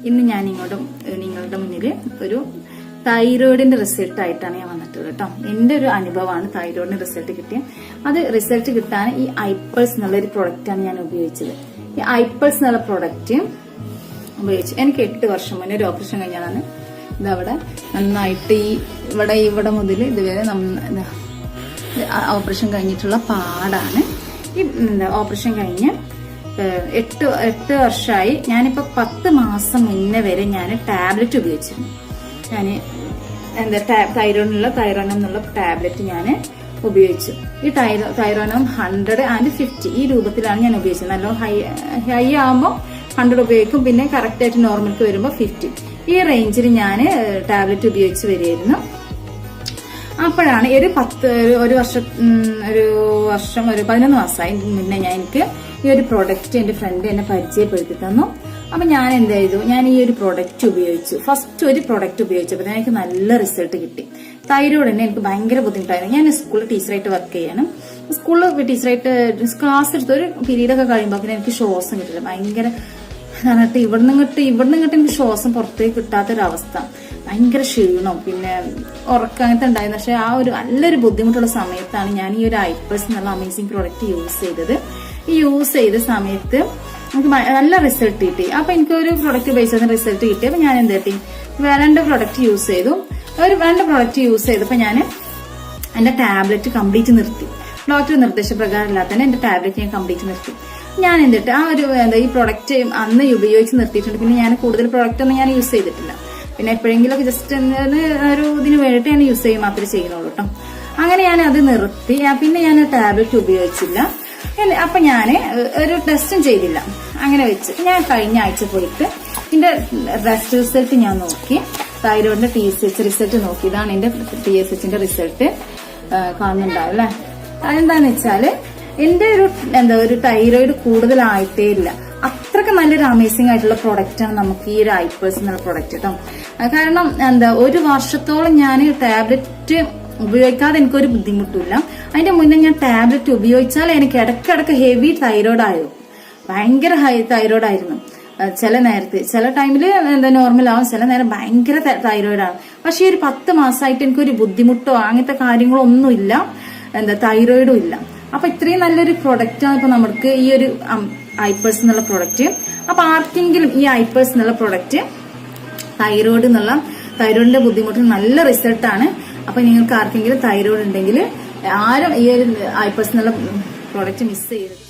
ഇന്ന് ഞാൻ നിങ്ങളുടെ മുന്നിൽ ഒരു തൈറോയിഡിന്റെ റിസൾട്ട് ആയിട്ടാണ് ഞാൻ വന്നിട്ടുള്ളത് കേട്ടോ. എന്റെ ഒരു അനുഭവമാണ് തൈറോയിഡിന്റെ റിസൾട്ട് കിട്ടിയത്. അത് റിസൾട്ട് കിട്ടാൻ ഈ ഐപ്പൾസ് എന്നുള്ള ഒരു പ്രൊഡക്റ്റാണ് ഞാൻ ഉപയോഗിച്ചത്. ഈ ഐപ്പൾസ് എന്നുള്ള പ്രൊഡക്റ്റ് ഉപയോഗിച്ച് എനിക്ക് 8 വർഷം മുന്നേ ഒരു ഓപ്പറേഷൻ കഴിഞ്ഞാണ് ഇതവിടെ നന്നായിട്ട് ഇവിടെ മുതൽ ഇതുവരെ ഓപ്പറേഷൻ കഴിഞ്ഞിട്ടുള്ള പാടാണ്. ഈ ഓപ്പറേഷൻ കഴിഞ്ഞ് 8 വർഷമായി. ഞാനിപ്പോ 10 മാസം മുന്നേ വരെ ഞാൻ ടാബ്ലറ്റ് ഉപയോഗിച്ചിരുന്നു. ഞാൻ തൈറോനം എന്നുള്ള ടാബ്ലറ്റ് ഞാൻ ഉപയോഗിച്ചു. ഈ തൈറോനം 100 and 50 ഈ രൂപത്തിലാണ് ഞാൻ ഉപയോഗിച്ചത്. നല്ല ഹൈ ആകുമ്പോൾ 100 ഉപയോഗിക്കും, പിന്നെ കറക്റ്റ് ആയിട്ട് നോർമൽക്ക് വരുമ്പോൾ 50 ഈ റേഞ്ചിൽ ഞാൻ ടാബ്ലറ്റ് ഉപയോഗിച്ച് വരികയായിരുന്നു. അപ്പോഴാണ് ഒരു വർഷം 11 മാസമായി മുന്നേ എനിക്ക് ഈ ഒരു പ്രൊഡക്റ്റ് എന്റെ ഫ്രണ്ട് എന്നെ പരിചയപ്പെടുത്തി തന്നു. അപ്പൊ ഞാൻ എന്ത് ചെയ്തു, ഞാൻ ഈ ഒരു പ്രൊഡക്റ്റ് ഉപയോഗിച്ചു. ഫസ്റ്റ് ഒരു പ്രൊഡക്റ്റ് ഉപയോഗിച്ചപ്പോൾ എനിക്ക് നല്ല റിസൾട്ട് കിട്ടി. തൈറോയിഡ് തന്നെ എനിക്ക് ഭയങ്കര ബുദ്ധിമുട്ടായിരുന്നു. ഞാൻ സ്കൂളിൽ ടീച്ചറായിട്ട് വർക്ക് ചെയ്യണം. സ്കൂളിൽ ടീച്ചറായിട്ട് ക്ലാസ് എടുത്ത ഒരു പീരീഡ് ഒക്കെ കഴിയുമ്പോൾ എനിക്ക് ശ്വാസം കിട്ടില്ല. ഭയങ്കര എന്നിട്ട് ഇവിടുന്ന് എനിക്ക് ശ്വാസം പുറത്തേക്ക് കിട്ടാത്തൊരവസ്ഥ, ഭയങ്കര ക്ഷീണം, പിന്നെ ഉറക്കം അങ്ങനത്തെ ഉണ്ടായിരുന്നു. പക്ഷെ ആ ഒരു നല്ലൊരു ബുദ്ധിമുട്ടുള്ള സമയത്താണ് ഞാൻ ഈ ഒരു ഐപ്പൾസ് എന്നുള്ള അമേസിംഗ് പ്രോഡക്റ്റ് യൂസ് ചെയ്തത്. ഈ യൂസ് ചെയ്ത സമയത്ത് എനിക്ക് നല്ല റിസൾട്ട് കിട്ടി. അപ്പൊ എനിക്ക് ഒരു പ്രൊഡക്റ്റ് ഉപയോഗിച്ചതിന് റിസൾട്ട് കിട്ടി. അപ്പൊ ഞാൻ എന്ത് കിട്ടി, 2 പ്രൊഡക്റ്റ് യൂസ് ചെയ്തു. 2 പ്രൊഡക്റ്റ് യൂസ് ചെയ്തപ്പോ ഞാൻ എന്റെ ടാബ്ലറ്റ് കംപ്ലീറ്റ് നിർത്തി. ഡോക്ടർ നിർദ്ദേശപ്രകാരം അല്ലാതെ എന്റെ ടാബ്ലറ്റ് ഞാൻ കംപ്ലീറ്റ് നിർത്തി. ഞാൻ എന്തിട്ട് ഈ പ്രൊഡക്റ്റ് അന്ന് ഉപയോഗിച്ച് നിർത്തിയിട്ടുണ്ട്. പിന്നെ ഞാൻ കൂടുതൽ പ്രൊഡക്റ്റ് ഒന്നും ഞാൻ യൂസ് ചെയ്തിട്ടില്ല. പിന്നെ എപ്പോഴെങ്കിലും ജസ്റ്റ് ഒരു ഇതിന് വേണ്ടിയിട്ട് ഞാൻ യൂസ് ചെയ്യുക മാത്രമേ ചെയ്യുന്നുള്ളൂ കേട്ടോ. അങ്ങനെ ഞാൻ അത് നിർത്തി. പിന്നെ ഞാൻ ടാബ്ലറ്റ് ഉപയോഗിച്ചില്ല. അപ്പൊ ഞാൻ ഒരു ടെസ്റ്റും ചെയ്തില്ല. അങ്ങനെ വെച്ച് ഞാൻ കഴിഞ്ഞ ആഴ്ച പോയിട്ട് എന്റെ ടെസ്റ്റ് റിസൾട്ട് ഞാൻ നോക്കി. തൈറോയിഡിന്റെ TSH റിസൾട്ട് നോക്കി. ഇതാണ് എന്റെ TSHന്റെ റിസൾട്ട്. കാണുന്നുണ്ടാവും അല്ലെ? അതെന്താന്ന് വെച്ചാല് എന്റെ ഒരു തൈറോയിഡ് കൂടുതലായിട്ടേ ഇല്ല. അത്രക്ക് നല്ലൊരു അമേസിംഗ് ആയിട്ടുള്ള പ്രൊഡക്റ്റ് ആണ് നമുക്ക് ഈ ഒരു ഐപ്പൾസ് എന്നുള്ള പ്രൊഡക്റ്റ് കേട്ടോ. കാരണം ഒരു വർഷത്തോളം ഞാൻ ടാബ്ലറ്റ് ഉപയോഗിക്കാതെ എനിക്കൊരു ബുദ്ധിമുട്ടില്ല. അതിന്റെ മുന്നേ ഞാൻ ടാബ്ലറ്റ് ഉപയോഗിച്ചാൽ എനിക്ക് ഇടയ്ക്കിടയ്ക്ക് ഹെവി തൈറോയിഡ് ആയിരുന്നു. ഭയങ്കര ഹൈ തൈറോയിഡ് ആയിരുന്നു. ചില ടൈമില് നോർമൽ ആവും, ചില നേരം ഭയങ്കര തൈറോയിഡാണ്. പക്ഷെ ഈ ഒരു 10 മാസമായിട്ട് എനിക്കൊരു ബുദ്ധിമുട്ടോ അങ്ങനത്തെ കാര്യങ്ങളോ ഒന്നുമില്ല, തൈറോയിഡും ഇല്ല. അപ്പൊ ഇത്രയും നല്ലൊരു പ്രൊഡക്റ്റാണ് ഇപ്പൊ നമുക്ക് ഈ ഒരു ഐപ്പൾസ് എന്നുള്ള പ്രൊഡക്റ്റ്. അപ്പൊ ആർക്കെങ്കിലും ഈ ഐപ്പൾസ് എന്നുള്ള പ്രൊഡക്റ്റ് തൈറോയിഡിന്റെ ബുദ്ധിമുട്ടിന് നല്ല റിസൾട്ടാണ്. അപ്പൊ നിങ്ങൾക്ക് ആർക്കെങ്കിലും തൈറോയിഡ് ഉണ്ടെങ്കിൽ ആരും ഈ ഒരു ഐപ്പൾസ് എന്നുള്ള പ്രൊഡക്റ്റ് മിസ് ചെയ്യരുത്.